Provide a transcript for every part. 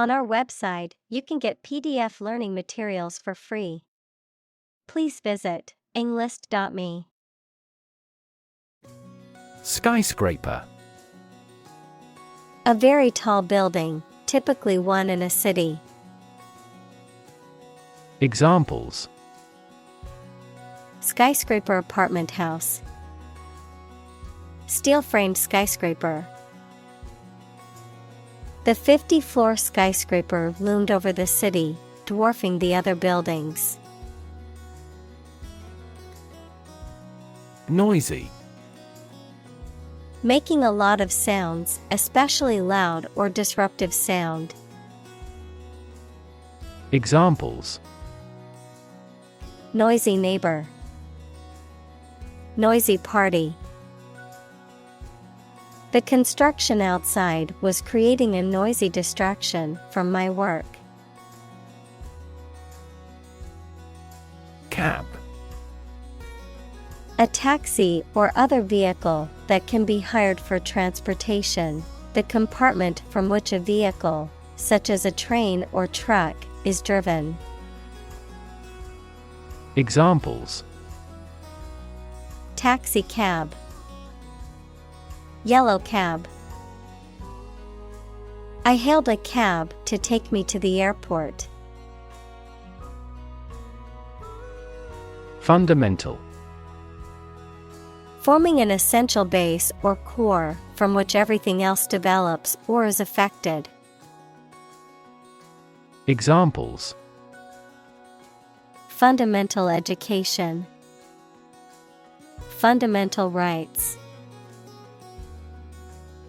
On our website, you can get PDF learning materials for free. Please visit englist.me. Skyscraper. A very tall building, typically one in a city. Examples: Skyscraper apartment house. Steel-framed skyscraper. The 50-floor skyscraper loomed over the city, dwarfing the other buildings. Noisy. Making a lot of sounds, especially loud or disruptive sound. Examples: Noisy neighbor. Noisy party. The construction outside was creating a noisy distraction from my work. Cab. A taxi or other vehicle that can be hired for transportation, the compartment from which a vehicle, such as a train or truck, is driven. Examples: Taxi cab. Yellow cab. I hailed a cab to take me to the airport. Fundamental. Forming an essential base or core from which everything else develops or is affected. Examples: Fundamental education. Fundamental rights.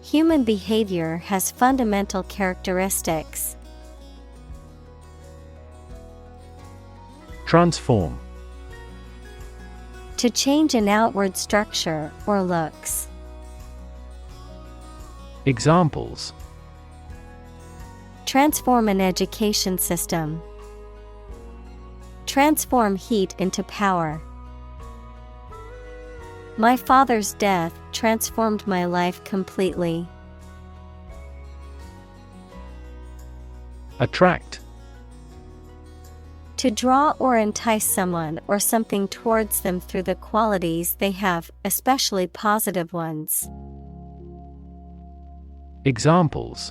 Human behavior has fundamental characteristics. Transform. To change an outward structure or looks. Examples: Transform an education system. Transform heat into power. My father's death transformed my life completely. Attract. To draw or entice someone or something towards them through the qualities they have, especially positive ones. Examples: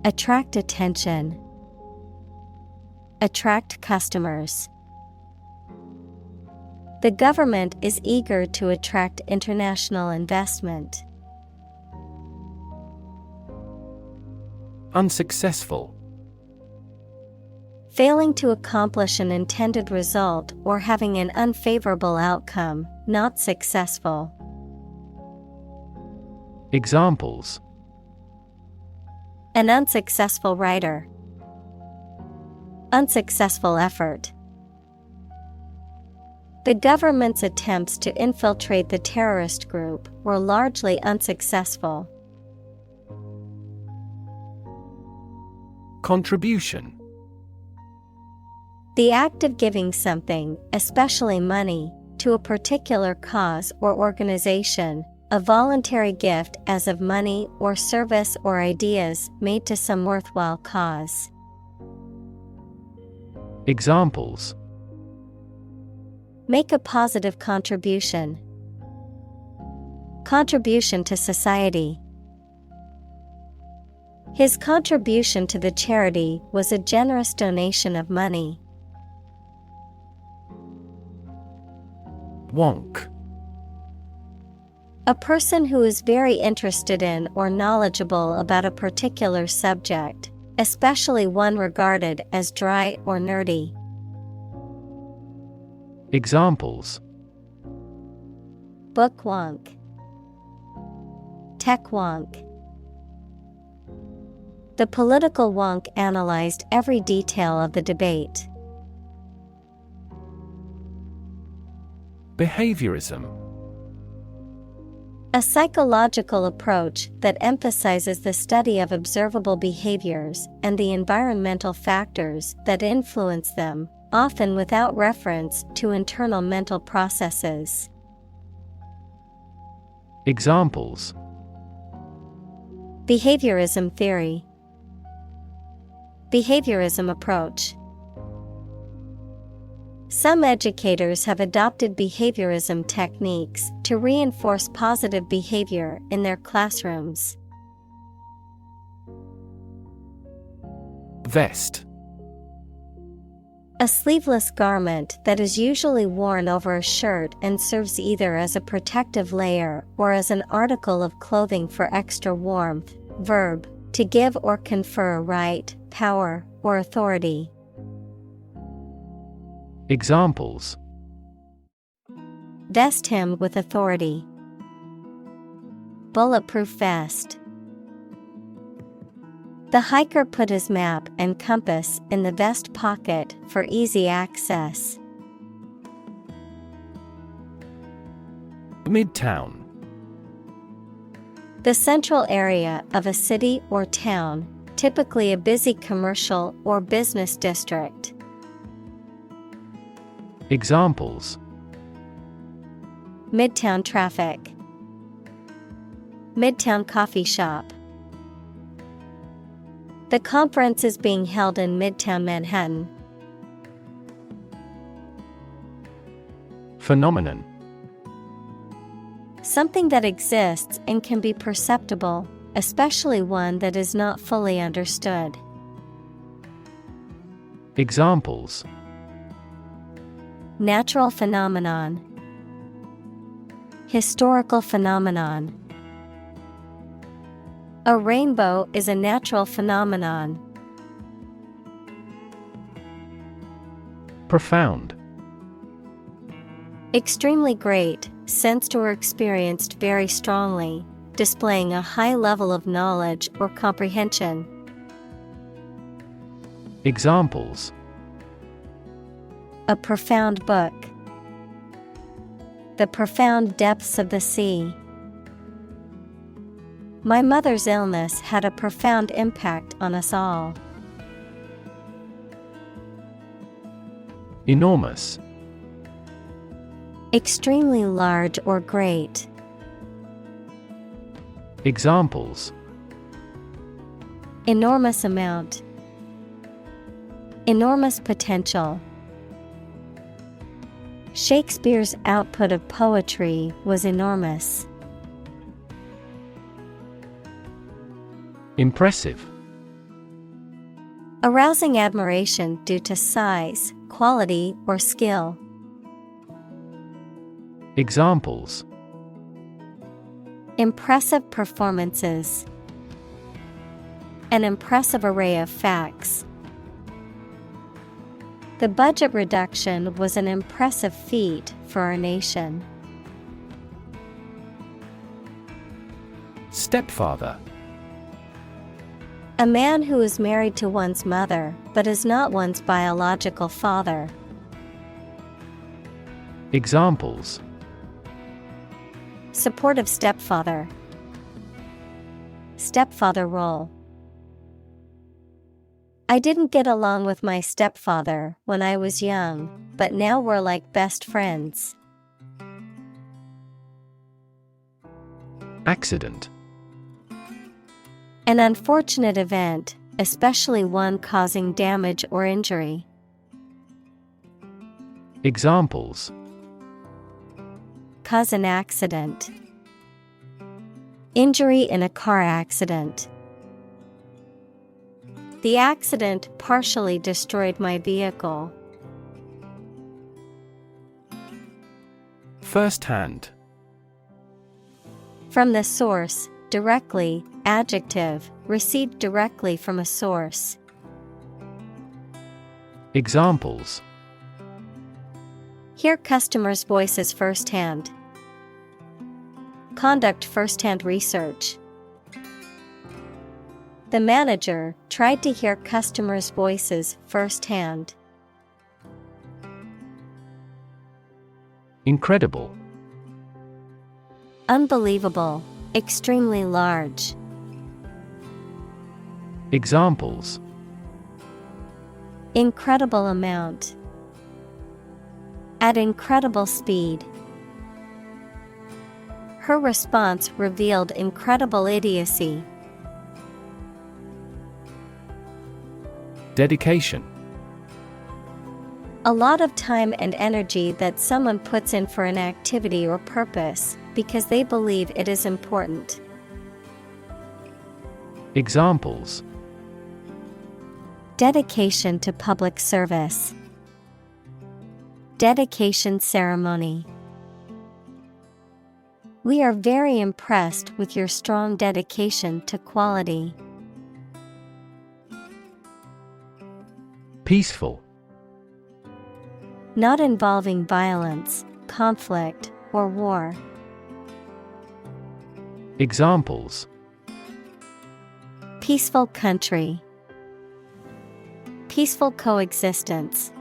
Attract attention. Attract customers. The government is eager to attract international investment. Unsuccessful. Failing to accomplish an intended result or having an unfavorable outcome, not successful. Examples: An unsuccessful writer. Unsuccessful effort. The government's attempts to infiltrate the terrorist group were largely unsuccessful. Contribution. The act of giving something, especially money, to a particular cause or organization, a voluntary gift as of money or service or ideas made to some worthwhile cause. Examples: Make a positive contribution. Contribution to society. His contribution to the charity was a generous donation of money. Wonk. A person who is very interested in or knowledgeable about a particular subject, especially one regarded as dry or nerdy. Examples: Book wonk. Tech wonk. The political wonk analyzed every detail of the debate. Behaviorism. A psychological approach that emphasizes the study of observable behaviors and the environmental factors that influence them, often without reference to internal mental processes. Examples: Behaviorism theory. Behaviorism approach. Some educators have adopted behaviorism techniques to reinforce positive behavior in their classrooms. Vest. A sleeveless garment that is usually worn over a shirt and serves either as a protective layer or as an article of clothing for extra warmth. Verb, to give or confer a right, power, or authority. Examples: Vest him with authority. Bulletproof vest. The hiker put his map and compass in the vest pocket for easy access. Midtown. The central area of a city or town, typically a busy commercial or business district. Examples: Midtown traffic. Midtown coffee shop. The conference is being held in Midtown Manhattan. Phenomenon. Something that exists and can be perceptible, especially one that is not fully understood. Examples: Natural phenomenon. Historical phenomenon. A rainbow is a natural phenomenon. Profound. Extremely great, sensed or experienced very strongly, displaying a high level of knowledge or comprehension. Examples: A profound book. The profound depths of the sea. My mother's illness had a profound impact on us all. Enormous. Extremely large or great. Examples: Enormous amount. Enormous potential. Shakespeare's output of poetry was enormous. Impressive. Arousing admiration due to size, quality, or skill. Examples: Impressive performances. An impressive array of facts. The budget reduction was an impressive feat for our nation. Stepfather. A man who is married to one's mother but is not one's biological father. Examples: Supportive stepfather. Stepfather role. I didn't get along with my stepfather when I was young, but now we're like best friends. Accident. An unfortunate event, especially one causing damage or injury. Examples: Cause an accident. Injury in a car accident. The accident partially destroyed my vehicle. First-hand. From the source, directly, adjective, received directly from a source. Examples: Hear customers' voices firsthand. Conduct firsthand research. The manager tried to hear customers' voices firsthand. Incredible. Unbelievable, extremely large. Examples: Incredible amount. At incredible speed. Her response revealed incredible idiocy. Dedication. A lot of time and energy that someone puts in for an activity or purpose because they believe it is important. Examples: Dedication to public service. Dedication ceremony. We are very impressed with your strong dedication to quality. Peaceful. Not involving violence, conflict, or war. Examples: Peaceful country. Peaceful coexistence.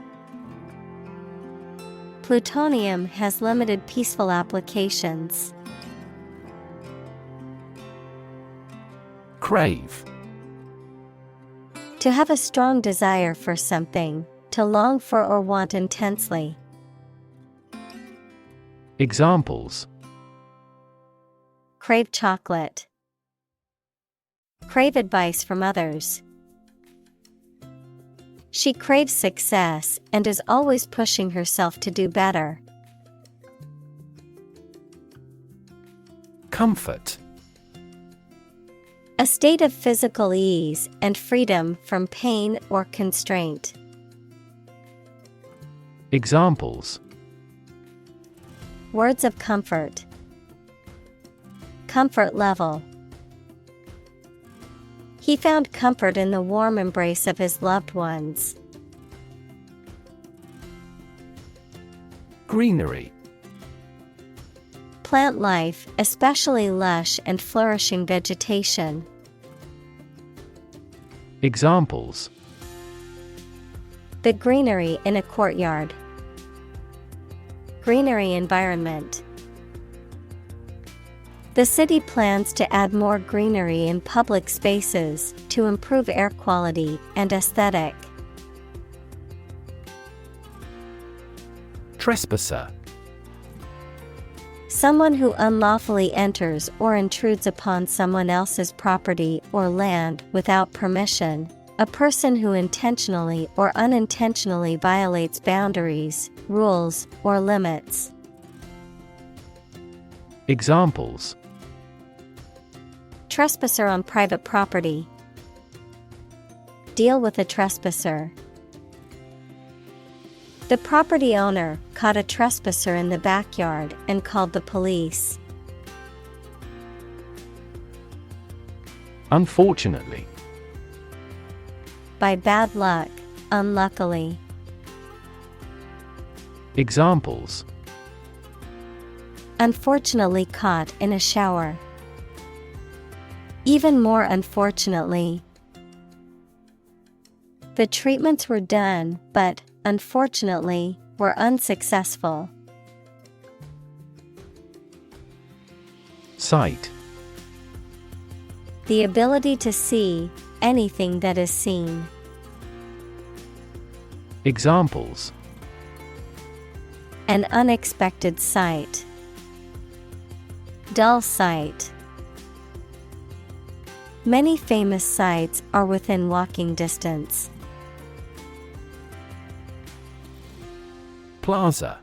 Plutonium has limited peaceful applications. Crave. To have a strong desire for something, to long for or want intensely. Examples: Crave chocolate. Crave advice from others. She craves success and is always pushing herself to do better. Comfort. A state of physical ease and freedom from pain or constraint. Examples: Words of comfort. Comfort level. He found comfort in the warm embrace of his loved ones. Greenery. Plant life, especially lush and flourishing vegetation. Examples: The greenery in a courtyard. Greenery environment. The city plans to add more greenery in public spaces to improve air quality and aesthetic. Trespasser. Someone who unlawfully enters or intrudes upon someone else's property or land without permission. A person who intentionally or unintentionally violates boundaries, rules, or limits. Examples: Trespasser on private property. Deal with a trespasser. The property owner caught a trespasser in the backyard and called the police. Unfortunately. By bad luck, unluckily. Examples: Unfortunately caught in a shower. Even more unfortunately. The treatments were done, but, unfortunately, were unsuccessful. Sight. The ability to see anything that is seen. Examples: An unexpected sight. Dull sight. Many famous sights are within walking distance. Plaza.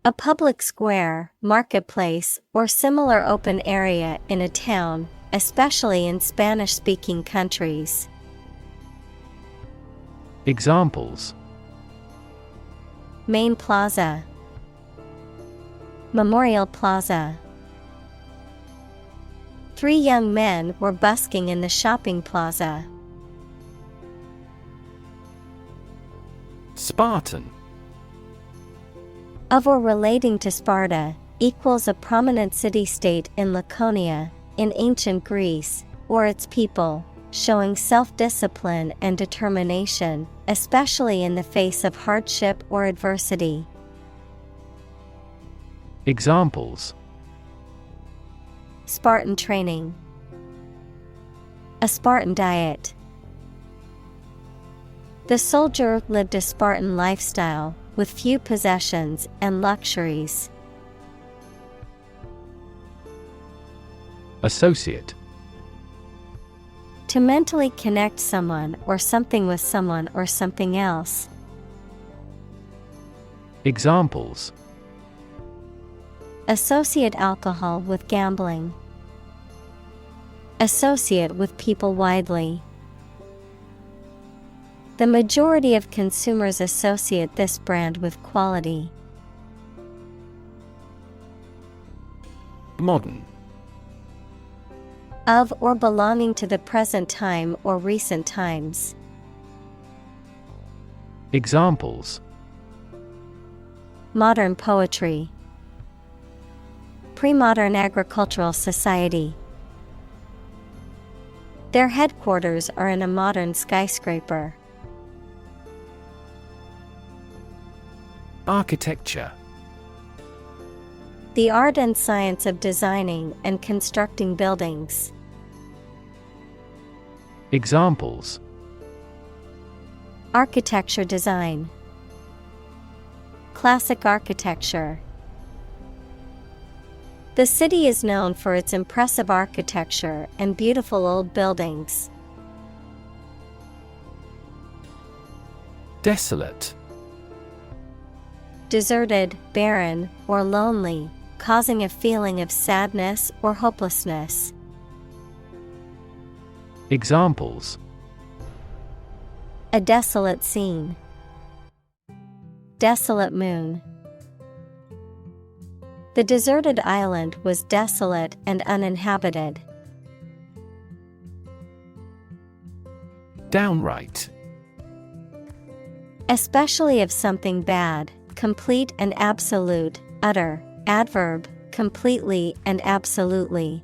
A public square, marketplace, or similar open area in a town, especially in Spanish-speaking countries. Examples: Main Plaza. Memorial Plaza. 3 young men were busking in the shopping plaza. Spartan. Of or relating to Sparta, equals a prominent city-state in Laconia, in ancient Greece, or its people, showing self-discipline and determination, especially in the face of hardship or adversity. Examples: Spartan training. A Spartan diet. The soldier lived a Spartan lifestyle, with few possessions and luxuries. Associate. To mentally connect someone or something with someone or something else. Examples: Associate alcohol with gambling. Associate with people widely. The majority of consumers associate this brand with quality. Modern. Of or belonging to the present time or recent times. Examples: Modern poetry. Pre-modern agricultural society. Their headquarters are in a modern skyscraper. Architecture. The art and science of designing and constructing buildings. Examples: Architecture design. Classic architecture. The city is known for its impressive architecture and beautiful old buildings. Desolate. Deserted, barren, or lonely, causing a feeling of sadness or hopelessness. Examples: A desolate scene. Desolate moon. The deserted island was desolate and uninhabited. Downright. Especially of something bad, complete and absolute, utter, adverb, completely and absolutely.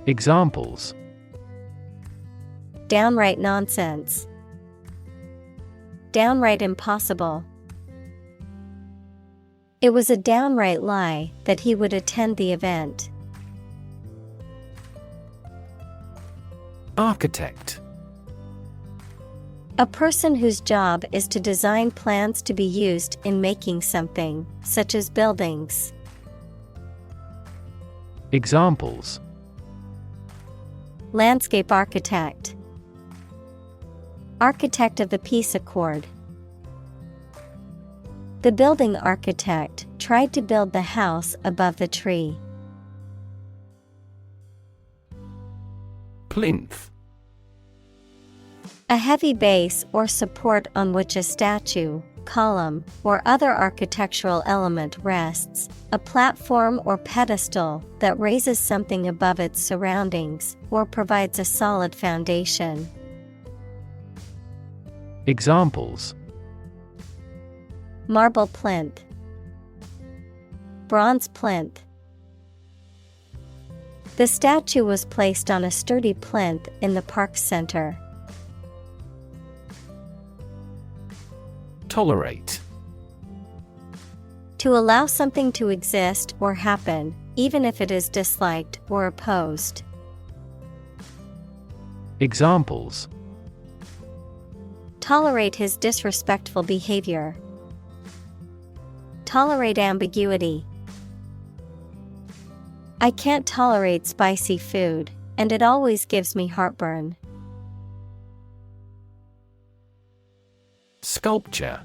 Examples: Downright nonsense. Downright impossible. It was a downright lie that he would attend the event. Architect. A person whose job is to design plans to be used in making something, such as buildings. Examples: Landscape architect. Architect of the peace accord. The building architect tried to build the house above the tree. Plinth. A heavy base or support on which a statue, column, or other architectural element rests, a platform or pedestal that raises something above its surroundings or provides a solid foundation. Examples: Marble plinth. Bronze plinth. The statue was placed on a sturdy plinth in the park's center. Tolerate. To allow something to exist or happen, even if it is disliked or opposed. Examples: Tolerate his disrespectful behavior. Tolerate ambiguity. I can't tolerate spicy food, and it always gives me heartburn. Sculpture.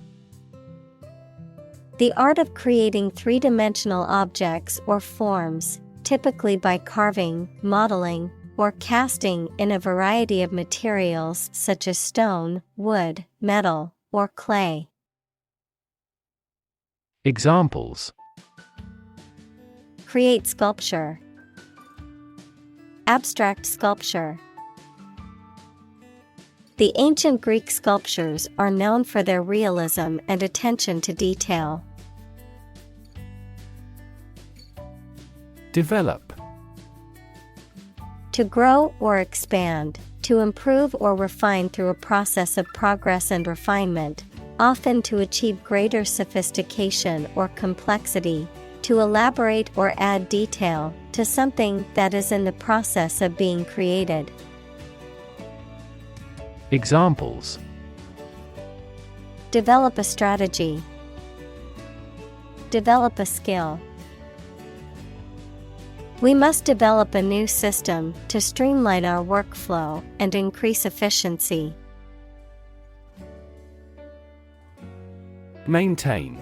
The art of creating three-dimensional objects or forms, typically by carving, modeling, or casting in a variety of materials such as stone, wood, metal, or clay. Examples: Create sculpture. Abstract sculpture. The ancient Greek sculptures are known for their realism and attention to detail. Develop. To grow or expand, to improve or refine through a process of progress and refinement, often to achieve greater sophistication or complexity, to elaborate or add detail to something that is in the process of being created. Examples: Develop a strategy. Develop a skill. We must develop a new system to streamline our workflow and increase efficiency. Maintain.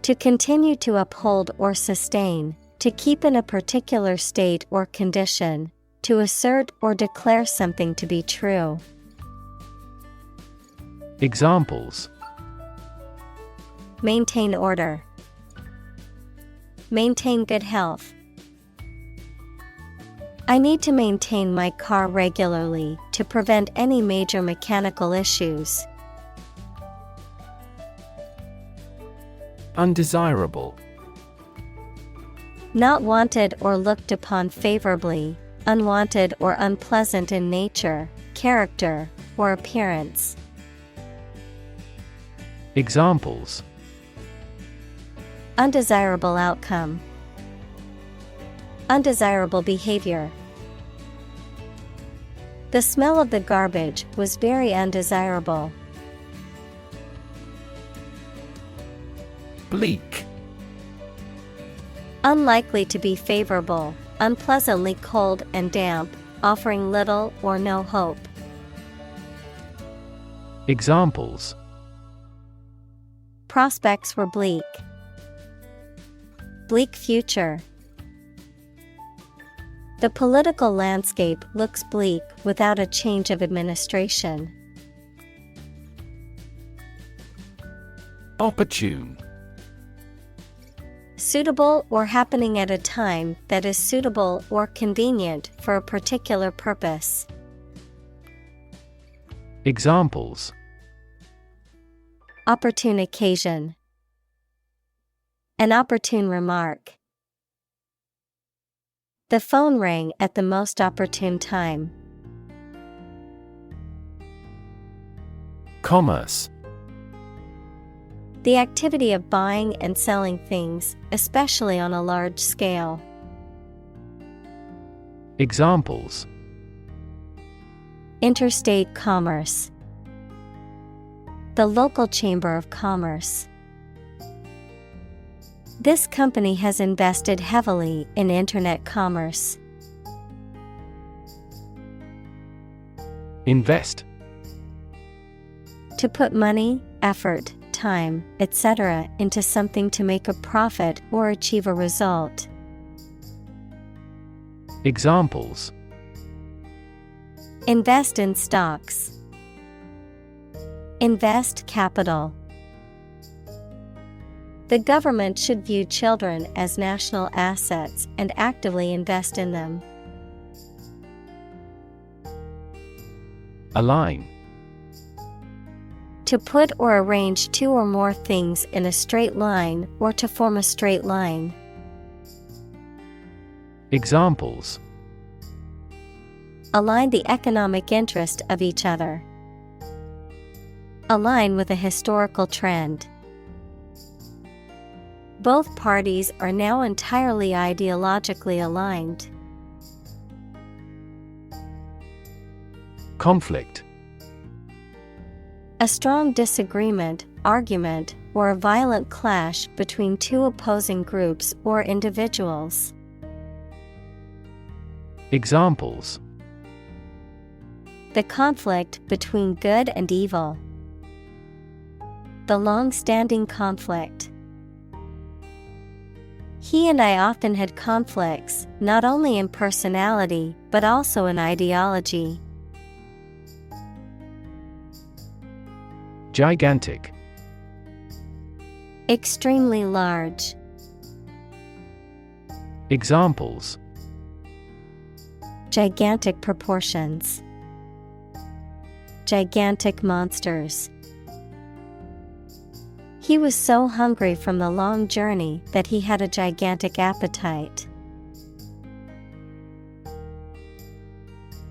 To continue to uphold or sustain, to keep in a particular state or condition, to assert or declare something to be true. Examples: Maintain order. Maintain good health. I need to maintain my car regularly to prevent any major mechanical issues. Undesirable. Not wanted or looked upon favorably, unwanted or unpleasant in nature, character, or appearance. Examples: Undesirable outcome. Undesirable behavior. The smell of the garbage was very undesirable. Bleak. Unlikely to be favorable, unpleasantly cold and damp, offering little or no hope. Examples: Prospects were bleak. Bleak future. The political landscape looks bleak without a change of administration. Opportune. Suitable or happening at a time that is suitable or convenient for a particular purpose. Examples: Opportune occasion. An opportune remark. The phone rang at the most opportune time. Commerce. The activity of buying and selling things, especially on a large scale. Examples: Interstate commerce. The local chamber of commerce. This company has invested heavily in internet commerce. Invest. To put money, effort, time, etc. into something to make a profit or achieve a result. Examples: Invest in stocks. Invest capital. The government should view children as national assets and actively invest in them. Align. To put or arrange two or more things in a straight line or to form a straight line. Examples: Align the economic interest of each other. Align with a historical trend. Both parties are now entirely ideologically aligned. Conflict. A strong disagreement, argument, or a violent clash between two opposing groups or individuals. Examples: The conflict between good and evil. The long-standing conflict. He and I often had conflicts, not only in personality, but also in ideology. Gigantic. Extremely large. Examples: Gigantic proportions. Gigantic monsters. He was so hungry from the long journey that he had a gigantic appetite.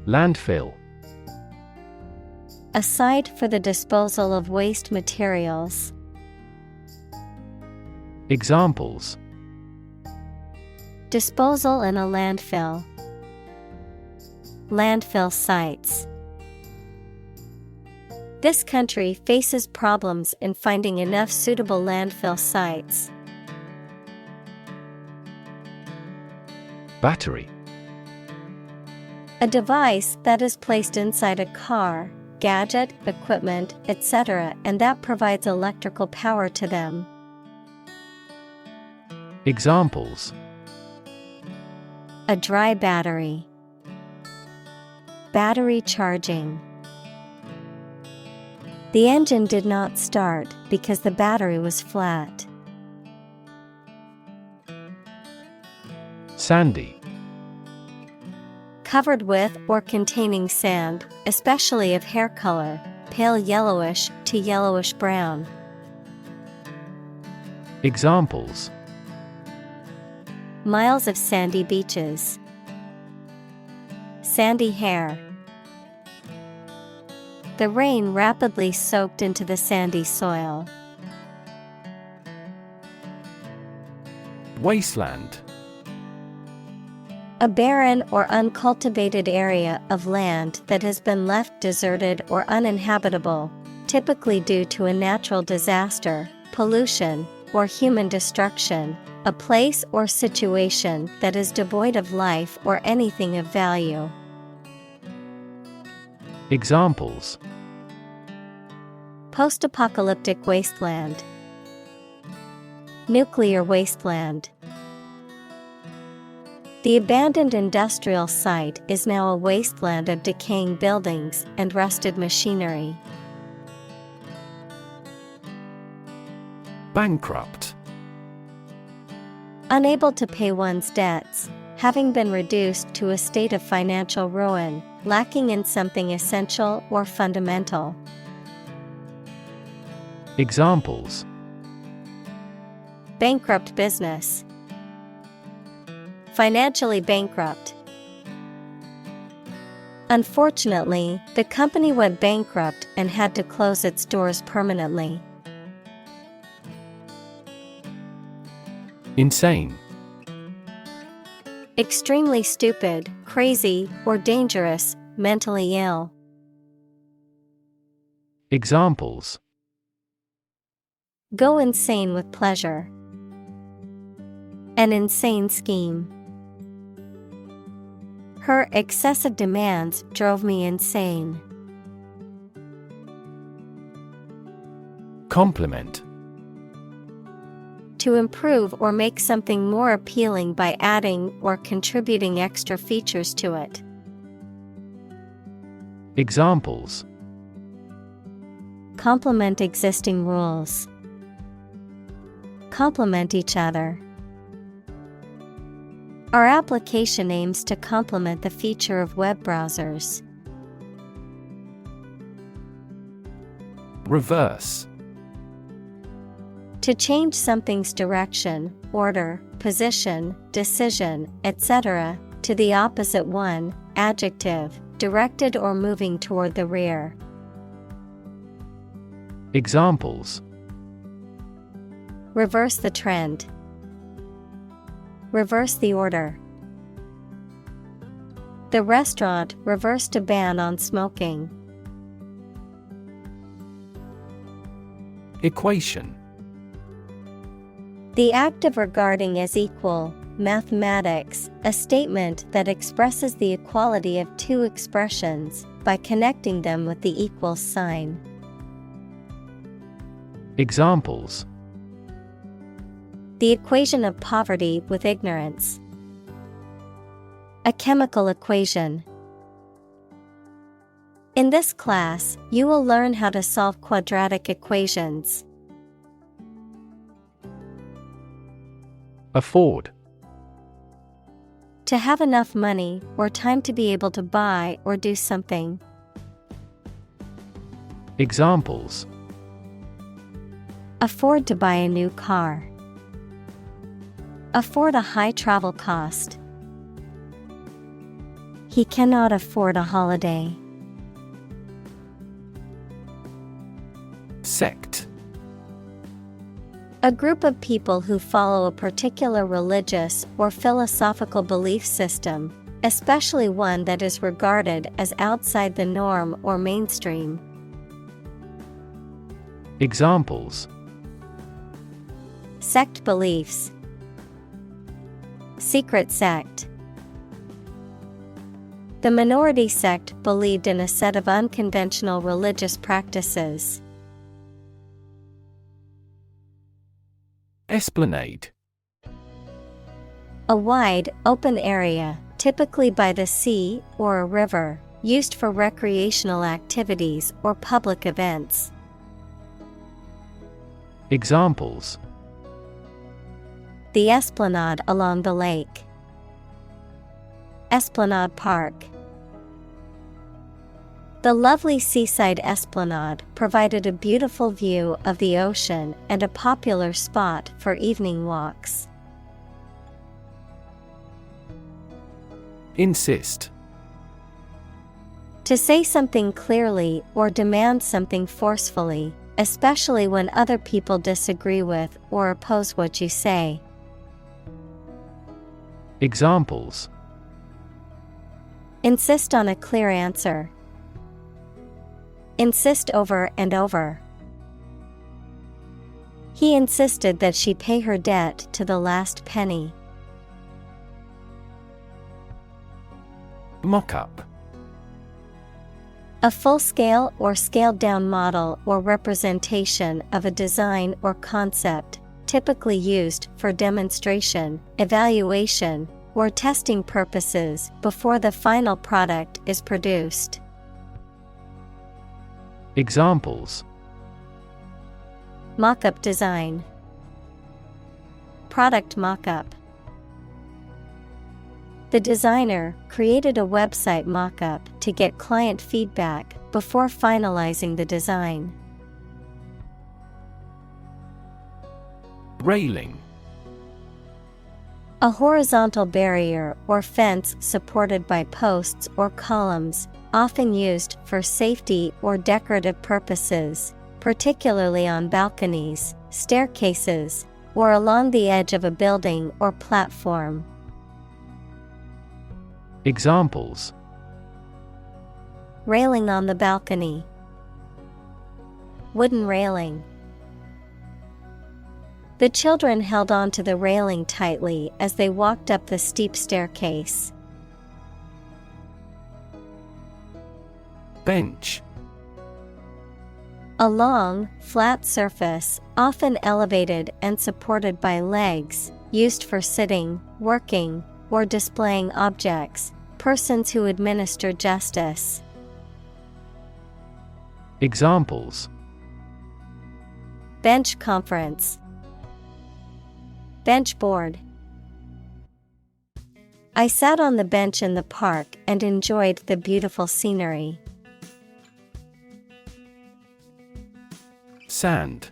Landfill. A site for the disposal of waste materials. Examples: Disposal in a landfill. Landfill sites. This country faces problems in finding enough suitable landfill sites. Battery. A device that is placed inside a car, gadget, equipment, etc., and that provides electrical power to them. Examples: A dry battery. Battery charging. The engine did not start because the battery was flat. Sandy. Covered with or containing sand, especially of hair color, pale yellowish to yellowish brown. Examples: Miles of sandy beaches. Sandy hair. The rain rapidly soaked into the sandy soil. Wasteland. A barren or uncultivated area of land that has been left deserted or uninhabitable, typically due to a natural disaster, pollution, or human destruction, a place or situation that is devoid of life or anything of value. Examples: Post-apocalyptic wasteland. Nuclear wasteland. The abandoned industrial site is now a wasteland of decaying buildings and rusted machinery. Bankrupt. Unable to pay one's debts, having been reduced to a state of financial ruin, lacking in something essential or fundamental. Examples: Bankrupt business. Financially bankrupt. Unfortunately, the company went bankrupt and had to close its doors permanently. Insane. Extremely stupid, crazy, or dangerous, mentally ill. Examples: Go insane with pleasure. An insane scheme. Her excessive demands drove me insane. Compliment. To improve or make something more appealing by adding or contributing extra features to it. Examples: Complement existing rules. Complement each other. Our application aims to complement the feature of web browsers. Reverse. To change something's direction, order, position, decision, etc., to the opposite one, adjective, directed or moving toward the rear. Examples: Reverse the trend. Reverse the order. The restaurant reversed a ban on smoking. Equation. The act of regarding as equal, mathematics, a statement that expresses the equality of two expressions by connecting them with the equal sign. Examples: The equation of poverty with ignorance. A chemical equation. In this class, you will learn how to solve quadratic equations. Afford. To have enough money or time to be able to buy or do something. Examples: Afford to buy a new car. Afford a high travel cost. He cannot afford a holiday. Sect. A group of people who follow a particular religious or philosophical belief system, especially one that is regarded as outside the norm or mainstream. Examples: Sect beliefs. Secret sect. The minority sect believed in a set of unconventional religious practices. Esplanade. A wide, open area, typically by the sea or a river, used for recreational activities or public events. Examples: The esplanade along the lake. Esplanade Park. The lovely seaside esplanade provided a beautiful view of the ocean and a popular spot for evening walks. Insist. To say something clearly or demand something forcefully, especially when other people disagree with or oppose what you say. Examples: Insist on a clear answer. Insist over and over. He insisted that she pay her debt to the last penny. Mock-up. A full-scale or scaled-down model or representation of a design or concept, typically used for demonstration, evaluation, or testing purposes before the final product is produced. Examples: Mock-up design. Product mock-up. The designer created a website mock-up to get client feedback before finalizing the design. Railing. A horizontal barrier or fence supported by posts or columns, often used for safety or decorative purposes, particularly on balconies, staircases, or along the edge of a building or platform. Examples: Railing on the balcony. Wooden railing. The children held on to the railing tightly as they walked up the steep staircase. Bench. A long, flat surface, often elevated and supported by legs, used for sitting, working, or displaying objects, persons who administer justice. Examples: Bench conference. Bench board. I sat on the bench in the park and enjoyed the beautiful scenery. Sand.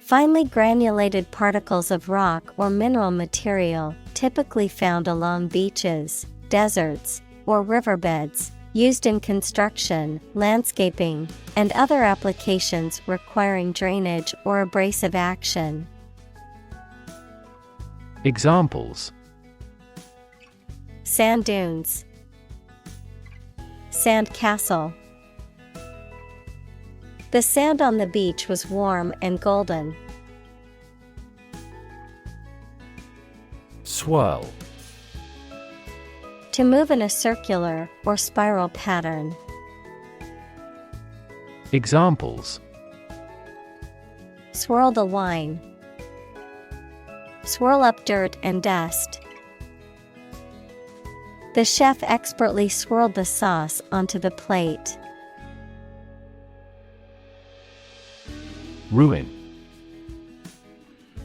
Finely granulated particles of rock or mineral material, typically found along beaches, deserts, or riverbeds, used in construction, landscaping, and other applications requiring drainage or abrasive action. Examples: Sand dunes. Sand castle. The sand on the beach was warm and golden. Swirl. To move in a circular or spiral pattern. Examples: Swirl the wine. Swirl up dirt and dust. The chef expertly swirled the sauce onto the plate. Ruin.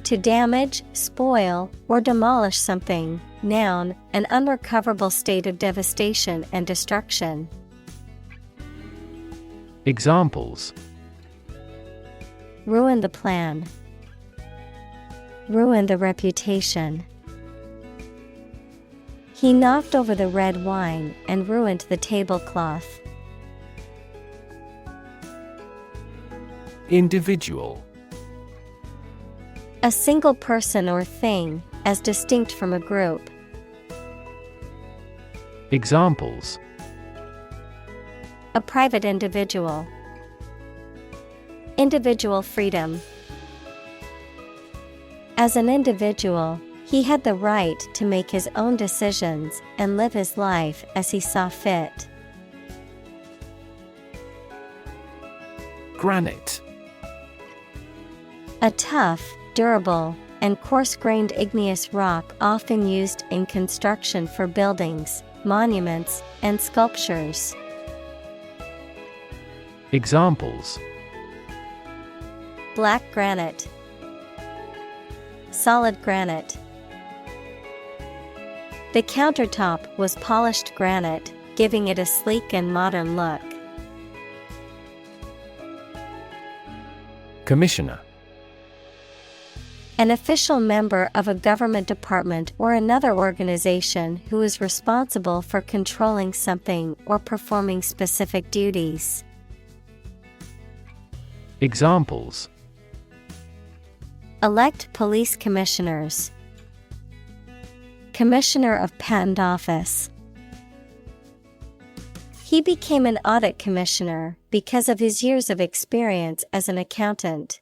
To damage, spoil, or demolish something. Noun, an unrecoverable state of devastation and destruction. Examples: Ruin the plan. Ruin the reputation. He knocked over the red wine and ruined the tablecloth. Individual. A single person or thing, as distinct from a group. Examples: A private individual. Individual freedom. As an individual, He had the right to make his own decisions and live his life as he saw fit. Granite. A tough, durable, and coarse-grained igneous rock often used in construction for buildings, monuments, and sculptures. Examples: Black granite, solid granite. The countertop was polished granite, giving it a sleek and modern look. Commissioner. An official member of a government department or another organization who is responsible for controlling something or performing specific duties. Examples: Elect police commissioners. Commissioner of Patent Office. He became an audit commissioner because of his years of experience as an accountant.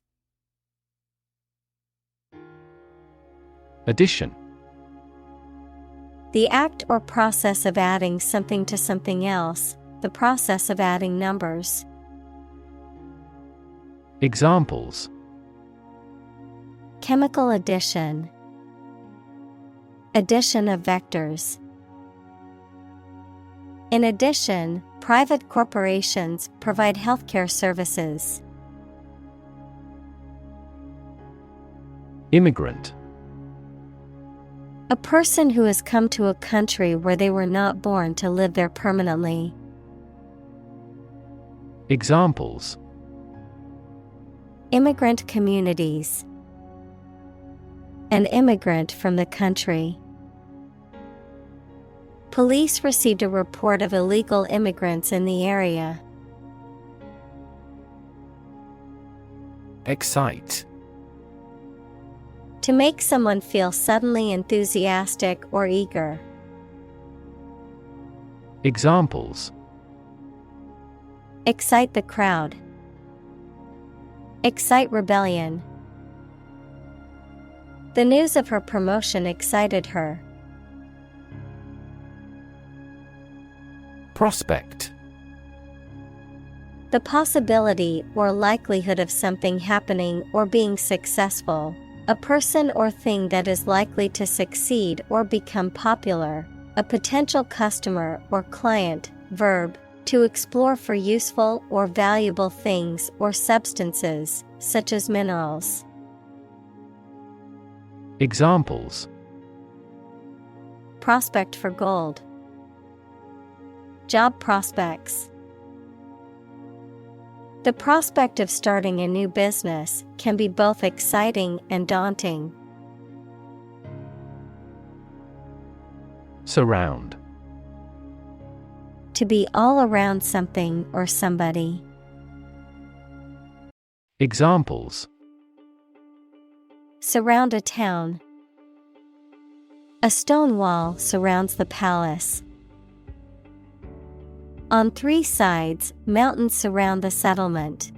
Addition. The act or process of adding something to something else, the process of adding numbers. Examples: Chemical addition. Addition of vectors. In addition, private corporations provide healthcare services. Immigrant. A person who has come to a country where they were not born to live there permanently. Examples: Immigrant communities. An immigrant from the country. Police received a report of illegal immigrants in the area. Excite. To make someone feel suddenly enthusiastic or eager. Examples: Excite the crowd. Excite rebellion. The news of her promotion excited her. Prospect. The possibility or likelihood of something happening or being successful. A person or thing that is likely to succeed or become popular. A potential customer or client. Verb, to explore for useful or valuable things or substances, such as minerals. Examples: Prospect for gold. Job prospects. The prospect of starting a new business can be both exciting and daunting. Surround. To be all around something or somebody. Examples: Surround a town. A stone wall surrounds the palace. On 3 sides, mountains surround the settlement.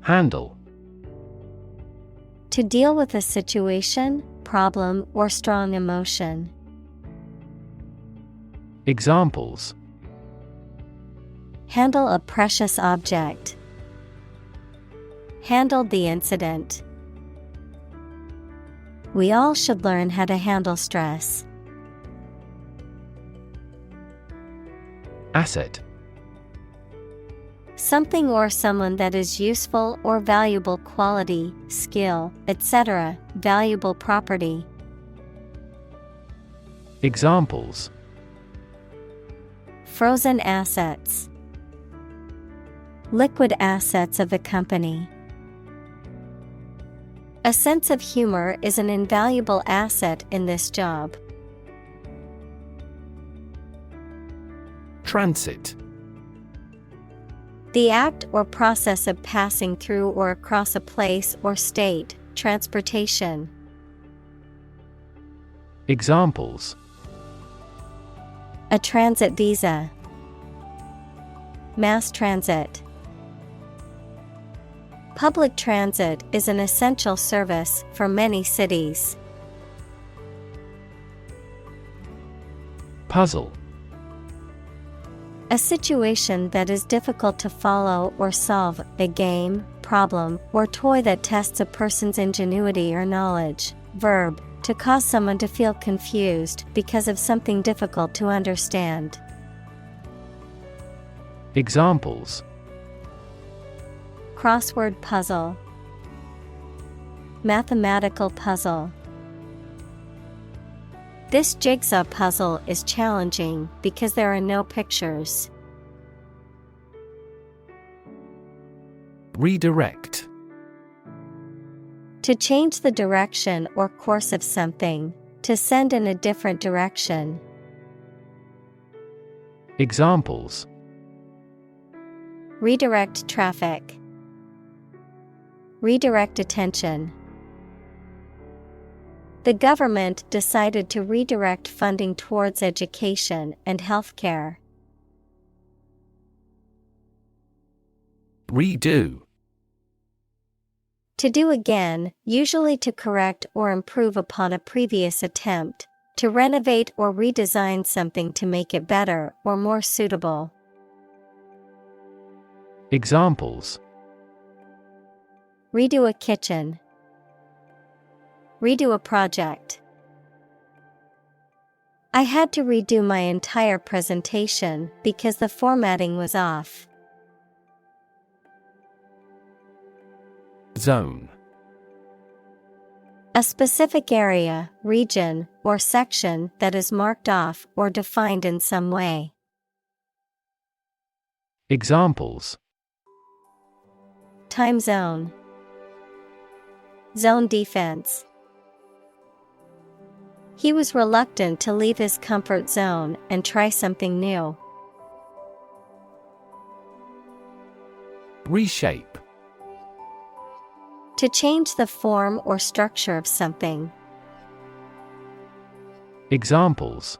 Handle. To deal with a situation, problem, or strong emotion. Examples: Handle a precious object. Handled the incident. We all should learn how to handle stress. Asset. Something or someone that is useful or valuable quality, skill, etc., valuable property. Examples: Frozen assets. Liquid assets of the company. A sense of humor is an invaluable asset in this job. Transit. The act or process of passing through or across a place or state, transportation. Examples: A transit visa. Mass transit. Public transit is an essential service for many cities. Puzzle. A situation that is difficult to follow or solve, a game, problem, or toy that tests a person's ingenuity or knowledge. Verb, to cause someone to feel confused because of something difficult to understand. Examples: Crossword puzzle, mathematical puzzle. This jigsaw puzzle is challenging because there are no pictures. Redirect. To change the direction or course of something, to send in a different direction. Examples: Redirect traffic, redirect attention. The government decided to redirect funding towards education and healthcare. Redo. To do again, usually to correct or improve upon a previous attempt, to renovate or redesign something to make it better or more suitable. Examples: Redo a kitchen, redo a project. I had to redo my entire presentation because the formatting was off. Zone. A specific area, region, or section that is marked off or defined in some way. Examples: Time zone, zone defense. He was reluctant to leave his comfort zone and try something new. Reshape. To change the form or structure of something. Examples: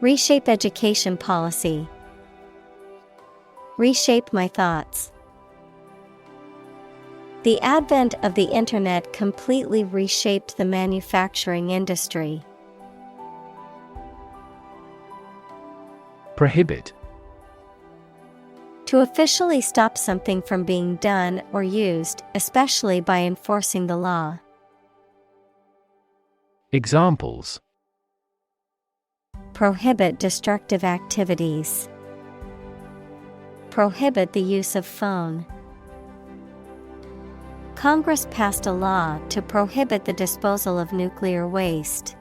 Reshape education policy. Reshape my thoughts. The advent of the internet completely reshaped the manufacturing industry. Prohibit. To officially stop something from being done or used, especially by enforcing the law. Examples: Prohibit destructive activities. Prohibit the use of phone. Congress passed a law to prohibit the disposal of nuclear waste.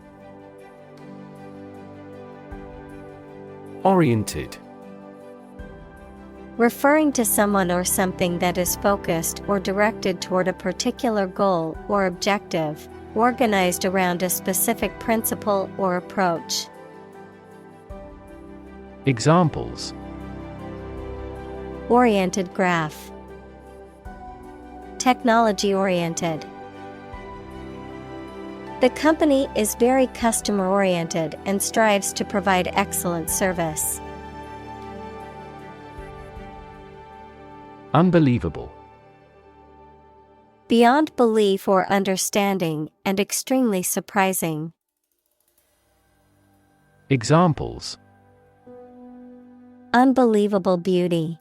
Oriented. Referring to someone or something that is focused or directed toward a particular goal or objective, organized around a specific principle or approach. Examples: Oriented graph. Technology-oriented. The company is very customer-oriented and strives to provide excellent service. Unbelievable. Beyond belief or understanding, and extremely surprising. Examples: Unbelievable beauty.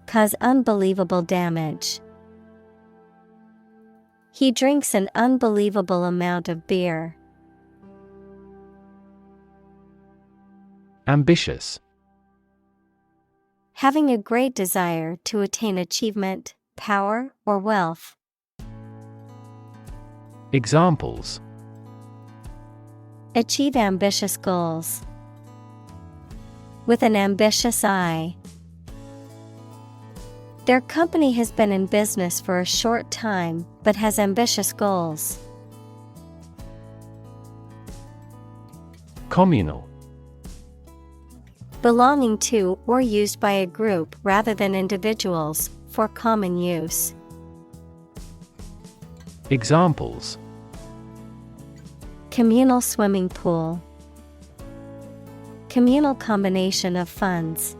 Cause unbelievable damage. He drinks an unbelievable amount of beer. Ambitious. Having a great desire to attain achievement, power, or wealth. Examples: Achieve ambitious goals. With an ambitious eye. Their company has been in business for a short time, but has ambitious goals. Communal. Belonging to or used by a group rather than individuals, for common use. Examples: Communal swimming pool. Communal combination of funds.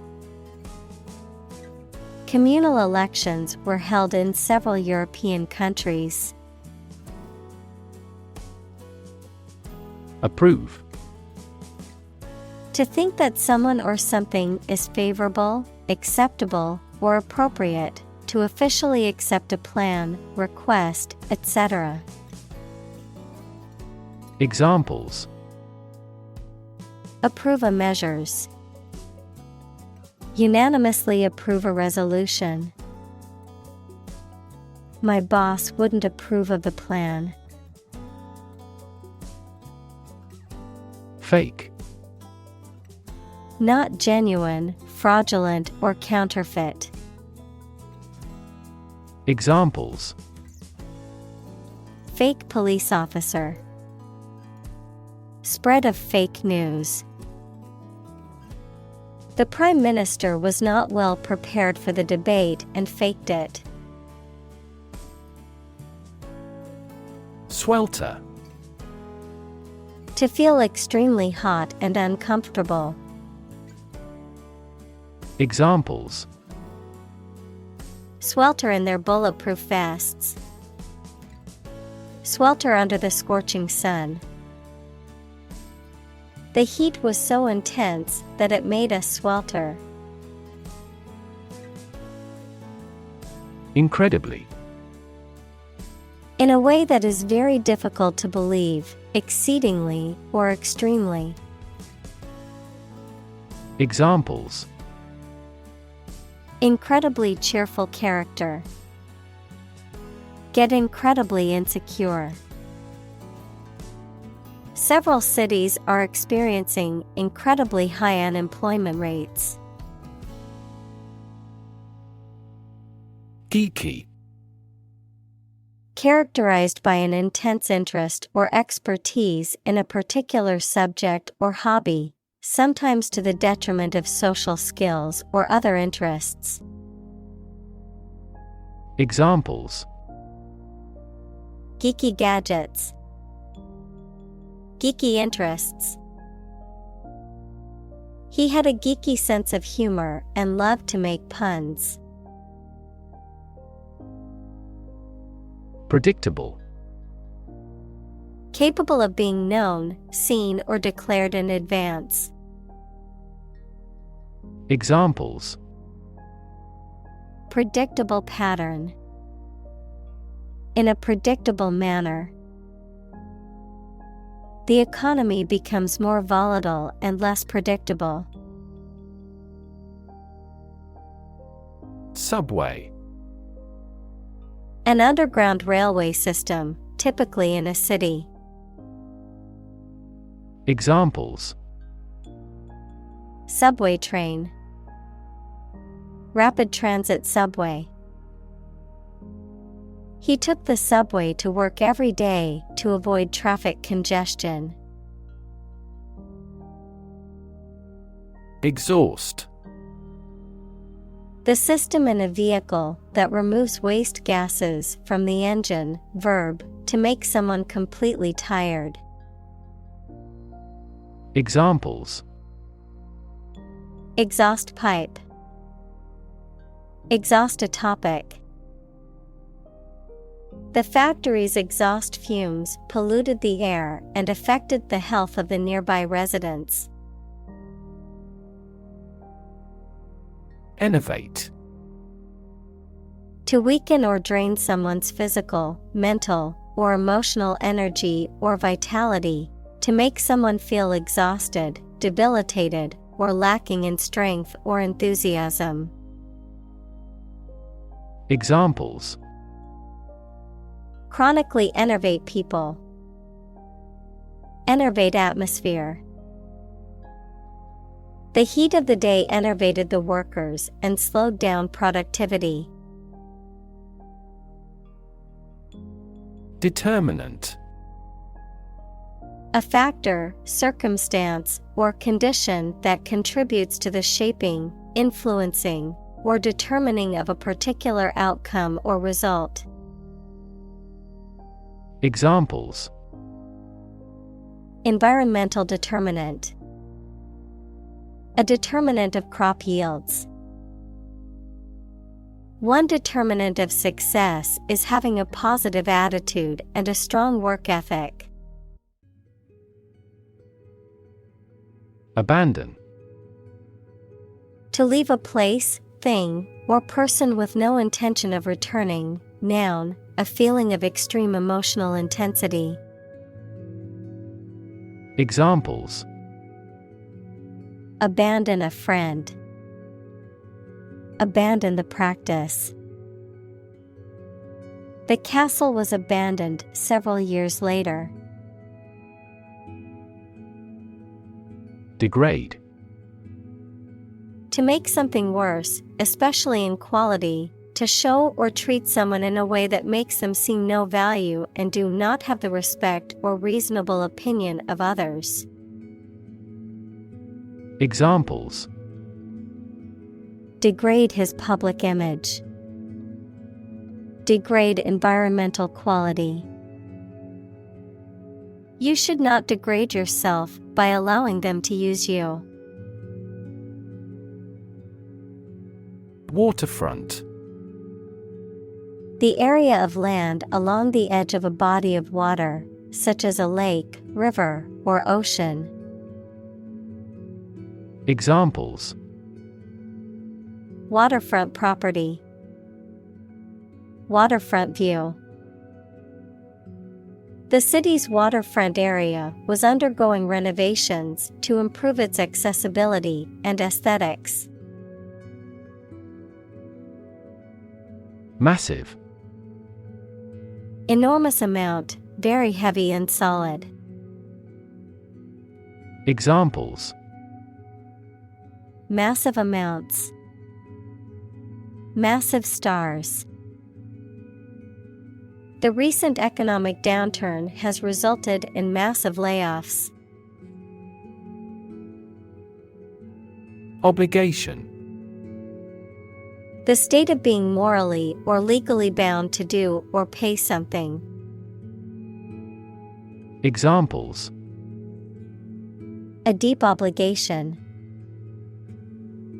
Communal elections were held in several European countries. Approve. To think that someone or something is favorable, acceptable, or appropriate, to officially accept a plan, request, etc. Examples: Approve a measures. Unanimously approve a resolution. My boss wouldn't approve of the plan. Fake. Not genuine, fraudulent, or counterfeit. Examples: Fake police officer. Spread of fake news. The Prime Minister was not well prepared for the debate and faked it. Swelter. To feel extremely hot and uncomfortable. Examples: Swelter in their bulletproof vests. Swelter under the scorching sun. The heat was so intense that it made us swelter. Incredibly. In a way that is very difficult to believe, exceedingly, or extremely. Examples: Incredibly cheerful character. Get incredibly insecure. Several cities are experiencing incredibly high unemployment rates. Geeky. Characterized by an intense interest or expertise in a particular subject or hobby, sometimes to the detriment of social skills or other interests. Examples: Geeky gadgets. Geeky interests. He had a geeky sense of humor and loved to make puns. Predictable. Capable of being known, seen, or declared in advance. Examples: Predictable pattern. In a predictable manner. The economy becomes more volatile and less predictable. Subway. An underground railway system, typically in a city. Examples: Subway train. Rapid transit subway. He took the subway to work every day to avoid traffic congestion. Exhaust. The system in a vehicle that removes waste gases from the engine, verb, to make someone completely tired. Examples: Exhaust pipe. Exhaust a topic. The factory's exhaust fumes polluted the air and affected the health of the nearby residents. Innovate. To weaken or drain someone's physical, mental, or emotional energy or vitality, to make someone feel exhausted, debilitated, or lacking in strength or enthusiasm. Examples: Chronically enervate people. Enervate atmosphere. The heat of the day enervated the workers and slowed down productivity. Determinant. A factor, circumstance, or condition that contributes to the shaping, influencing, or determining of a particular outcome or result. Examples: Environmental determinant. A determinant of crop yields. One determinant of success is having a positive attitude and a strong work ethic. Abandon. To leave a place, thing, or person with no intention of returning. Noun, a feeling of extreme emotional intensity. Examples: Abandon a friend. Abandon the practice. The castle was abandoned several years later. Degrade. To make something worse, especially in quality, to show or treat someone in a way that makes them seem no value and do not have the respect or reasonable opinion of others. Examples: Degrade his public image. Degrade environmental quality. You should not degrade yourself by allowing them to use you. Waterfront. The area of land along the edge of a body of water, such as a lake, river, or ocean. Examples: Waterfront property. Waterfront view. The city's waterfront area was undergoing renovations to improve its accessibility and aesthetics. Massive. Enormous amount, very heavy and solid. Examples: Massive amounts. Massive stars. The recent economic downturn has resulted in massive layoffs. Obligation. The state of being morally or legally bound to do or pay something. Examples: A deep obligation.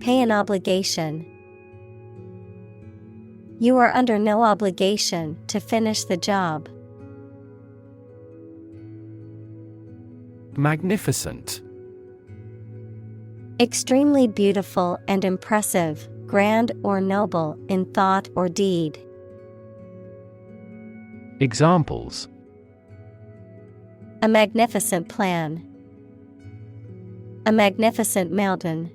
Pay an obligation. You are under no obligation to finish the job. Magnificent. Extremely beautiful and impressive, grand or noble in thought or deed. Examples: A magnificent plan. A magnificent mountain.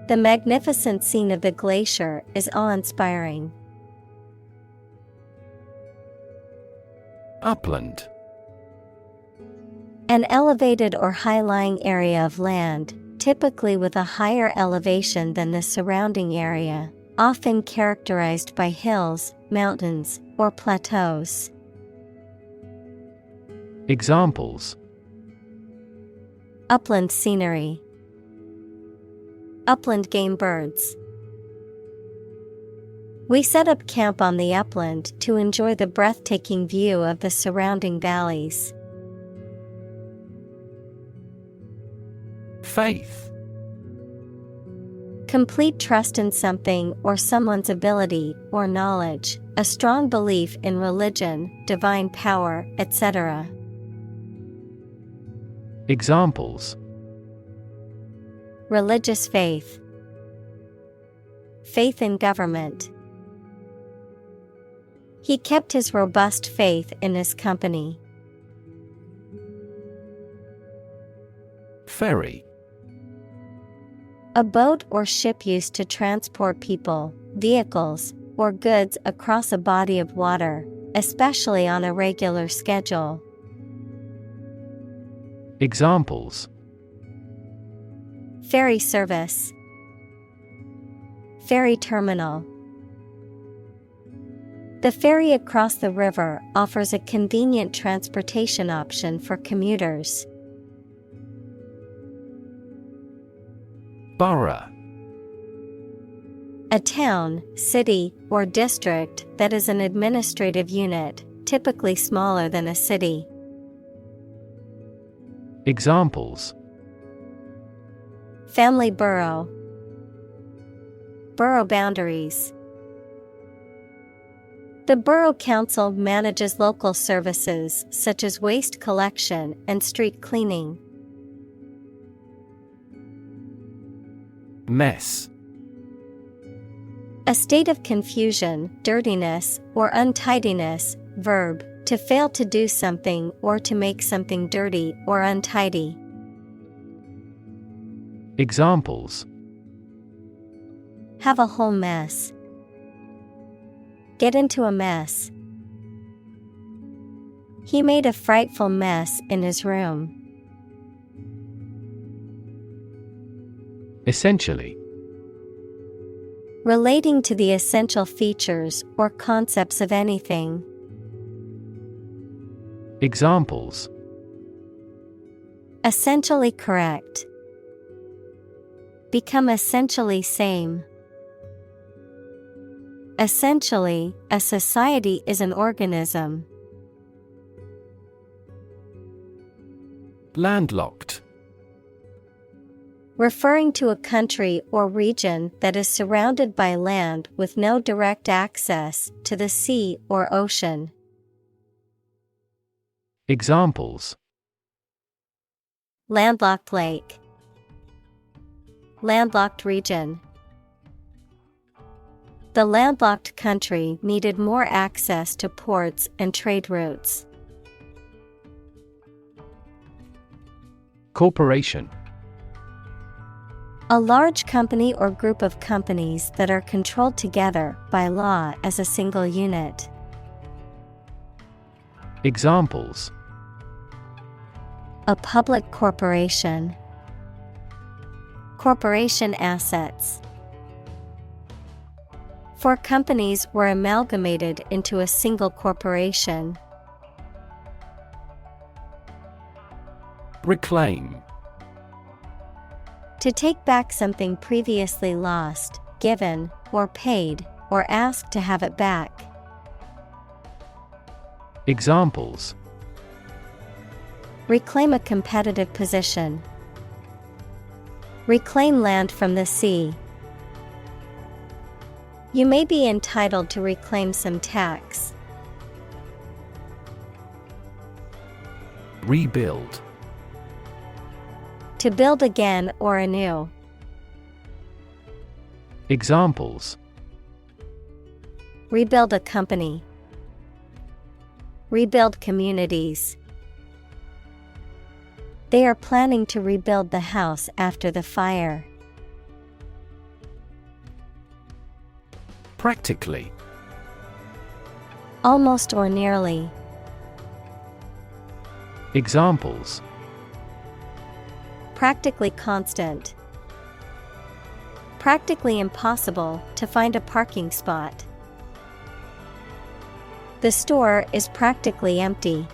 The magnificent scene of the glacier is awe-inspiring. Upland. An elevated or high-lying area of land, typically with a higher elevation than the surrounding area, often characterized by hills, mountains, or plateaus. Examples: Upland scenery. Upland game birds. We set up camp on the upland to enjoy the breathtaking view of the surrounding valleys. Faith. Complete trust in something or someone's ability or knowledge, a strong belief in religion, divine power, etc. Examples: Religious faith. Faith in government. He kept his robust faith in his company. Ferry. A boat or ship used to transport people, vehicles, or goods across a body of water, especially on a regular schedule. Examples: Ferry service. Ferry terminal. The ferry across the river offers a convenient transportation option for commuters. Borough. A town, city, or district that is an administrative unit, typically smaller than a city. Examples: Family borough. Borough boundaries. The Borough Council manages local services such as waste collection and street cleaning. Mess. A state of confusion, dirtiness, or untidiness. Verb, to fail to do something or to make something dirty or untidy. Examples: Have a whole mess. Get into a mess. He made a frightful mess in his room. Essentially. Relating to the essential features or concepts of anything. Examples: Essentially correct. Become essentially same. Essentially, a society is an organism. Landlocked. Referring to a country or region that is surrounded by land with no direct access to the sea or ocean. Examples: Landlocked lake. Landlocked region. The landlocked country needed more access to ports and trade routes. Corporation. A large company or group of companies that are controlled together by law as a single unit. Examples: A public corporation. Corporation assets. 4 companies were amalgamated into a single corporation. Reclaim. To take back something previously lost, given, or paid, or ask to have it back. Examples: Reclaim a competitive position. Reclaim land from the sea. You may be entitled to reclaim some tax. Rebuild. To build again or anew. Examples: Rebuild a company. Rebuild communities. They are planning to rebuild the house after the fire. Practically. Almost or nearly. Examples: Practically constant. Practically impossible to find a parking spot. The store is practically empty.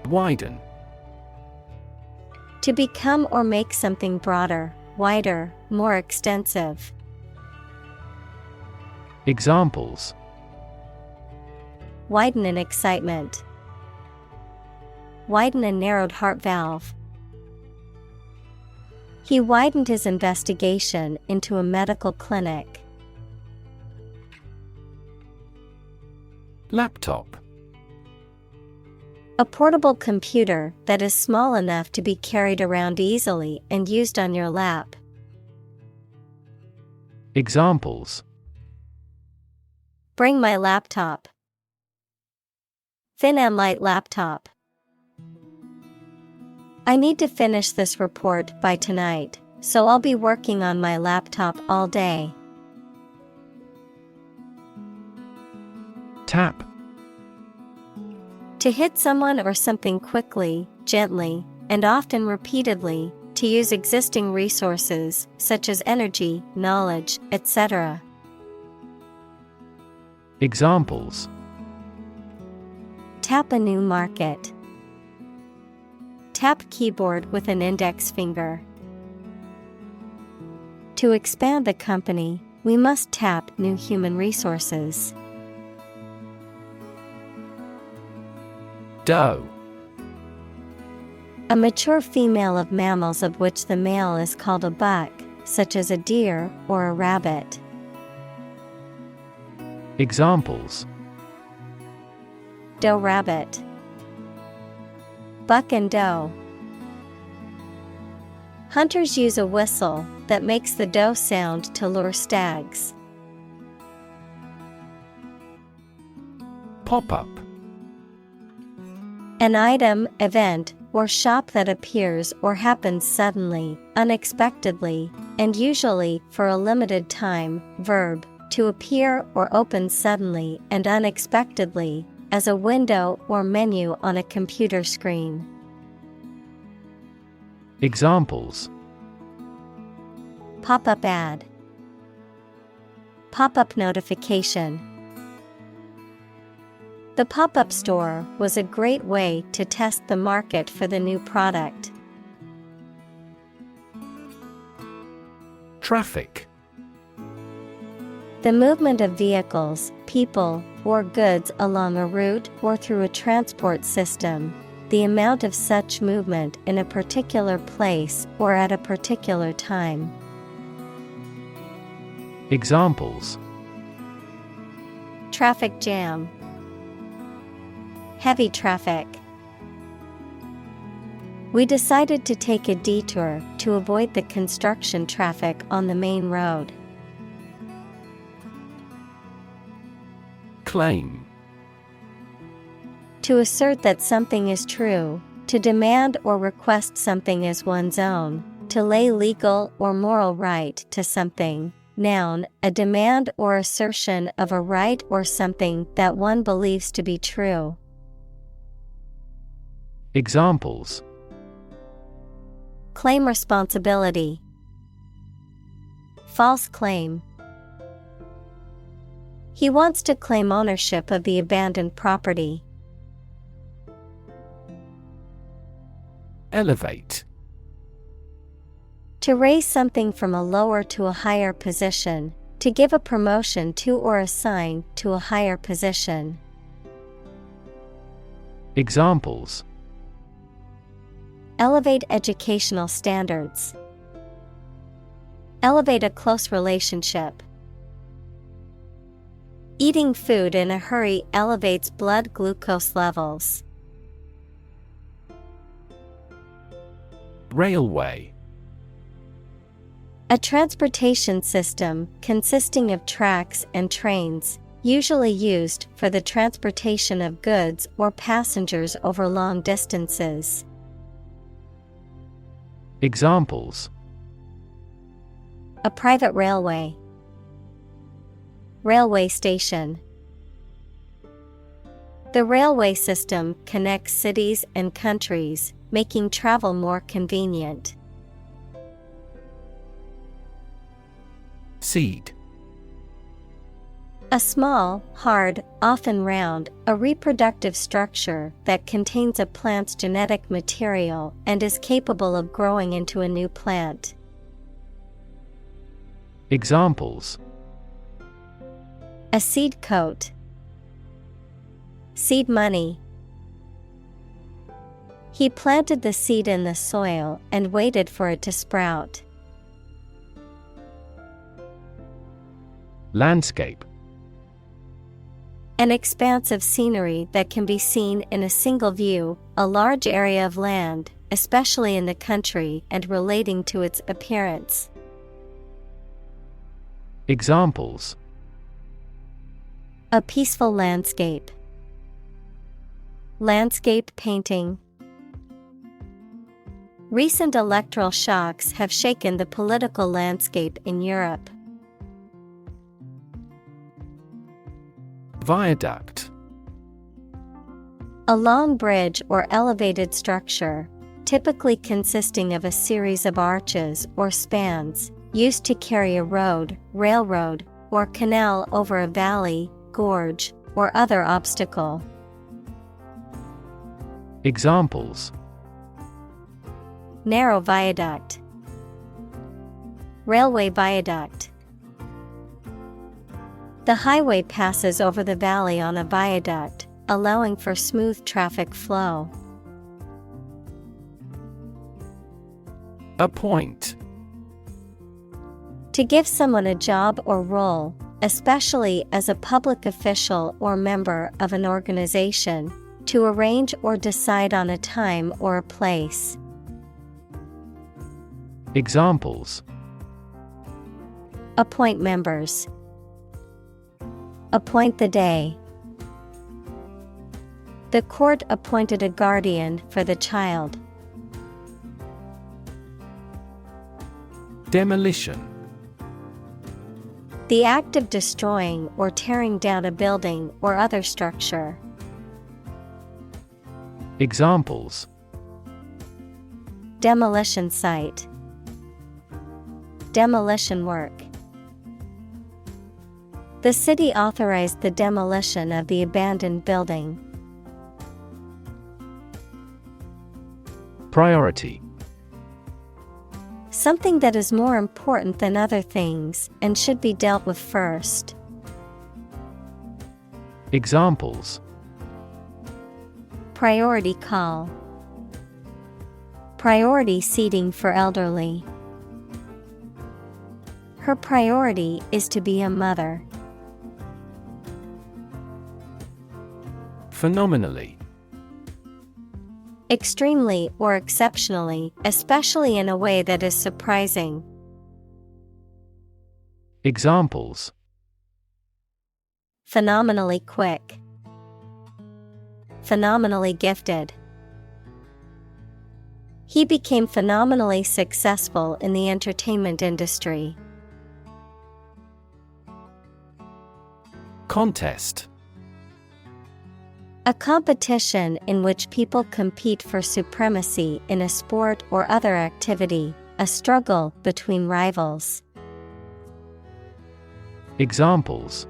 Widen. To become or make something broader, wider, more extensive. Examples: Widen in excitement. Widen a narrowed heart valve. He widened his investigation into a medical clinic. Laptop. A portable computer that is small enough to be carried around easily and used on your lap. Examples: Bring my laptop. Thin and light laptop. I need to finish this report by tonight, so I'll be working on my laptop all day. Tap. To hit someone or something quickly, gently, and often repeatedly, to use existing resources, such as energy, knowledge, etc. Examples: Tap a new market. Tap keyboard with an index finger. To expand the company, we must tap new human resources. Dough. A mature female of mammals of which the male is called a buck, such as a deer or a rabbit. Examples: Doe rabbit. Buck and doe. Hunters use a whistle that makes the doe sound to lure stags. Pop-up. An item, event, or shop that appears or happens suddenly, unexpectedly, and usually for a limited time. Verb, to appear or open suddenly and unexpectedly, as a window or menu on a computer screen. Examples: Pop-up ad. Pop-up notification. The pop-up store was a great way to test the market for the new product. Traffic. The movement of vehicles, people, or goods along a route or through a transport system. The amount of such movement in a particular place or at a particular time. Examples: Traffic jam. Heavy traffic. We decided to take a detour to avoid the construction traffic on the main road. Claim. To assert that something is true, to demand or request something as one's own, to lay legal or moral right to something. Noun, a demand or assertion of a right or something that one believes to be true. Examples: Claim responsibility. False claim. He wants to claim ownership of the abandoned property. Elevate. To raise something from a lower to a higher position, to give a promotion to or assign to a higher position. Examples: Elevate educational standards. Elevate a close relationship. Eating food in a hurry elevates blood glucose levels. Railway. A transportation system consisting of tracks and trains, usually used for the transportation of goods or passengers over long distances. Examples: A private railway. Railway station. The railway system connects cities and countries, making travel more convenient. Seed. A small, hard, often round, a reproductive structure that contains a plant's genetic material and is capable of growing into a new plant. Examples: A seed coat. Seed money. He planted the seed in the soil and waited for it to sprout. Landscape. An expanse of scenery that can be seen in a single view, a large area of land, especially in the country and relating to its appearance. Examples: A peaceful landscape. Landscape painting. Recent electoral shocks have shaken the political landscape in Europe. Viaduct. A long bridge or elevated structure, typically consisting of a series of arches or spans, used to carry a road, railroad, or canal over a valley, gorge, or other obstacle. Examples: Narrow viaduct. Railway viaduct. The highway passes over the valley on a viaduct, allowing for smooth traffic flow. Appoint. To give someone a job or role, especially as a public official or member of an organization, to arrange or decide on a time or a place. Examples: Appoint members. Appoint the day. The court appointed a guardian for the child. Demolition. The act of destroying or tearing down a building or other structure. Examples: Demolition site. Demolition work. The city authorized the demolition of the abandoned building. Priority. Something that is more important than other things and should be dealt with first. Examples: Priority call. Priority seating for elderly. Her priority is to be a mother. Phenomenally. Extremely or exceptionally, especially in a way that is surprising. Examples: Phenomenally quick. Phenomenally gifted. He became phenomenally successful in the entertainment industry. Contest. A competition in which people compete for supremacy in a sport or other activity, a struggle between rivals. Examples: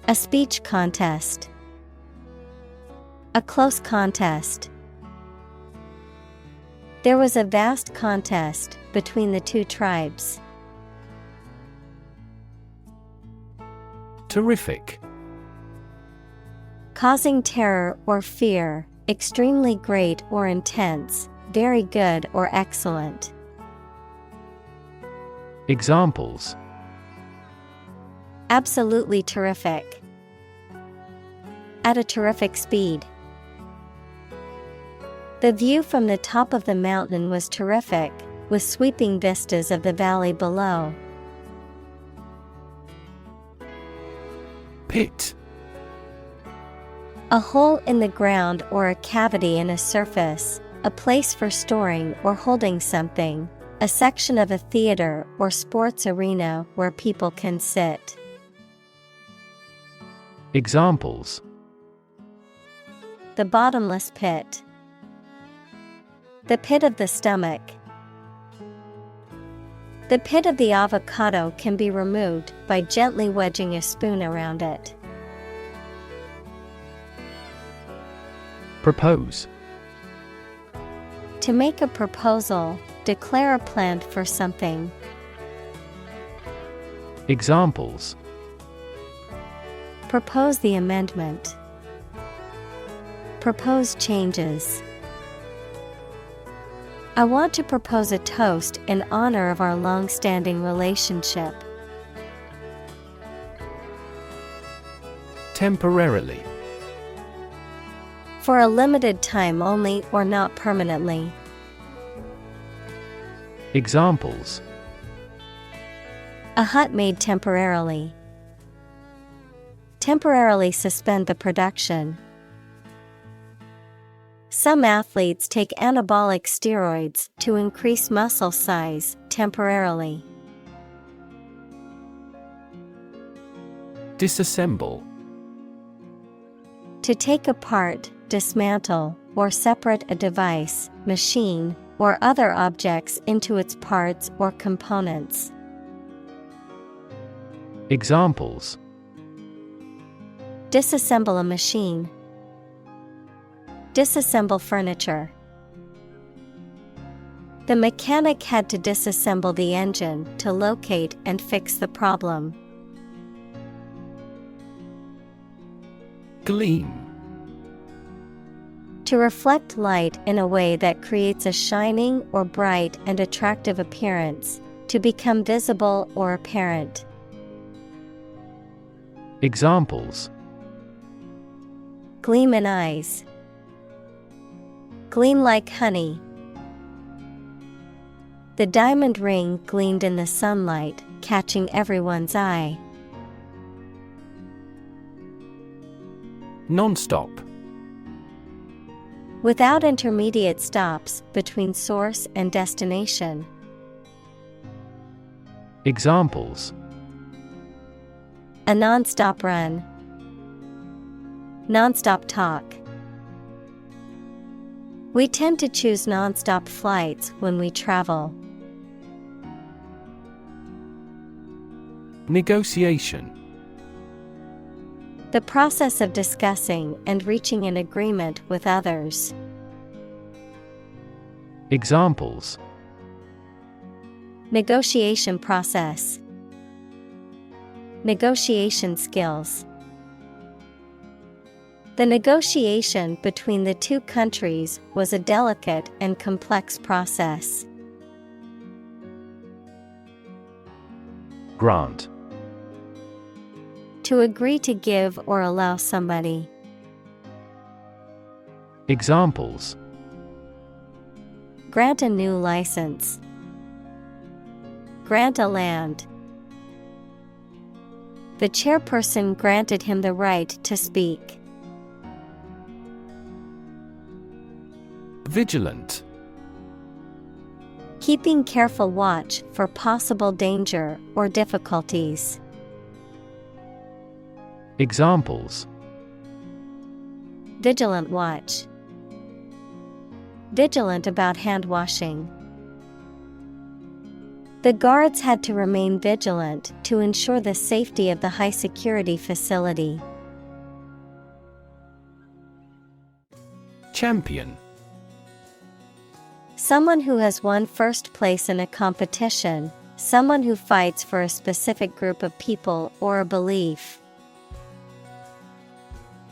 A speech contest. A close contest. There was a vast contest between the two tribes. Terrific. Causing terror or fear, extremely great or intense, very good or excellent. Examples: Absolutely terrific. At a terrific speed. The view from the top of the mountain was terrific, with sweeping vistas of the valley below. Pit. A hole in the ground or a cavity in a surface, a place for storing or holding something, a section of a theater or sports arena where people can sit. Examples: The bottomless pit. The pit of the stomach. The pit of the avocado can be removed by gently wedging a spoon around it. Propose. To make a proposal, declare a plan for something. Examples: Propose the amendment. Propose changes. I want to propose a toast in honor of our long-standing relationship. Temporarily. For a limited time only or not permanently. Examples: A hut made temporarily. Temporarily suspend the production. Some athletes take anabolic steroids to increase muscle size temporarily. Disassemble. To take apart, dismantle, or separate a device, machine, or other objects into its parts or components. Examples: Disassemble a machine. Disassemble furniture. The mechanic had to disassemble the engine to locate and fix the problem. Glean. To reflect light in a way that creates a shining or bright and attractive appearance. To become visible or apparent. Examples: Gleam in eyes. Gleam like honey. The diamond ring gleamed in the sunlight, catching everyone's eye. Non-stop. Without intermediate stops between source and destination. Examples: A non-stop run. Non-stop talk. We tend to choose non-stop flights when we travel. Negotiation. The process of discussing and reaching an agreement with others. Examples: Negotiation process. Negotiation skills. The negotiation between the two countries was a delicate and complex process. Grant. To agree to give or allow somebody. Examples: Grant a new license. Grant a land. The chairperson granted him the right to speak. Vigilant. Keeping careful watch for possible danger or difficulties. Examples: Vigilant watch. Vigilant about hand washing. The guards had to remain vigilant to ensure the safety of the high security facility. Champion. Someone who has won first place in a competition, someone who fights for a specific group of people or a belief.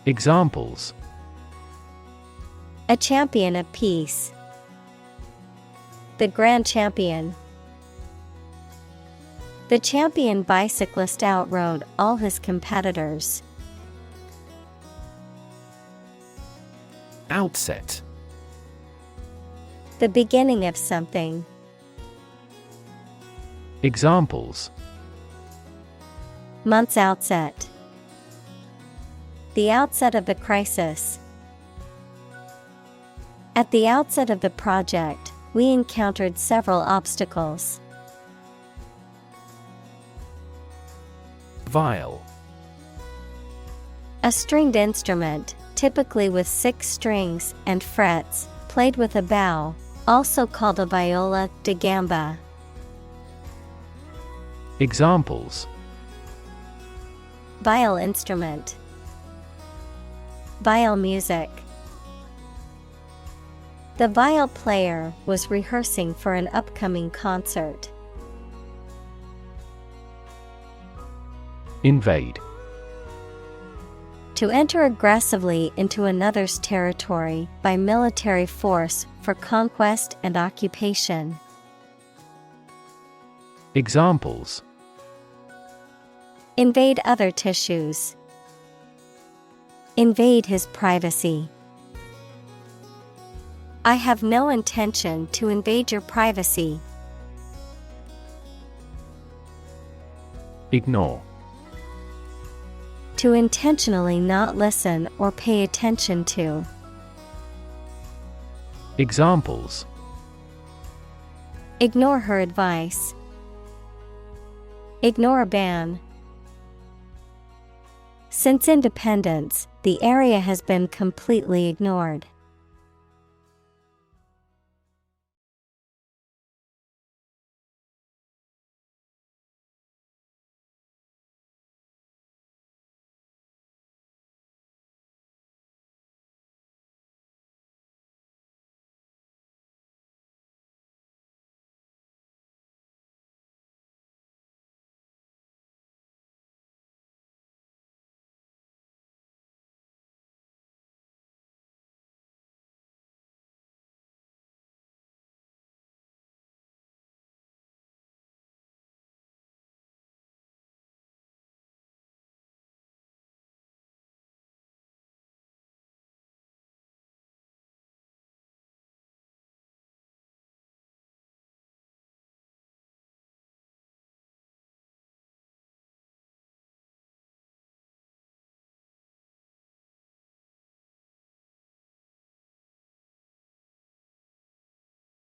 Examples: A champion of peace. The grand champion. The champion bicyclist outrode all his competitors. Outset. The beginning of something. Examples: Month's outset. The outset of the crisis. At the outset of the project, we encountered several obstacles. Viol. A stringed instrument, typically with 6 strings and frets, played with a bow, also called a viola da gamba. Examples: Viol instrument. Viol music. The viol player was rehearsing for an upcoming concert. Invade. To enter aggressively into another's territory by military force for conquest and occupation. Examples: Invade other tissues. Invade his privacy. I have no intention to invade your privacy. Ignore. To intentionally not listen or pay attention to. Examples: Ignore her advice. Ignore a ban. Since independence, the area has been completely ignored.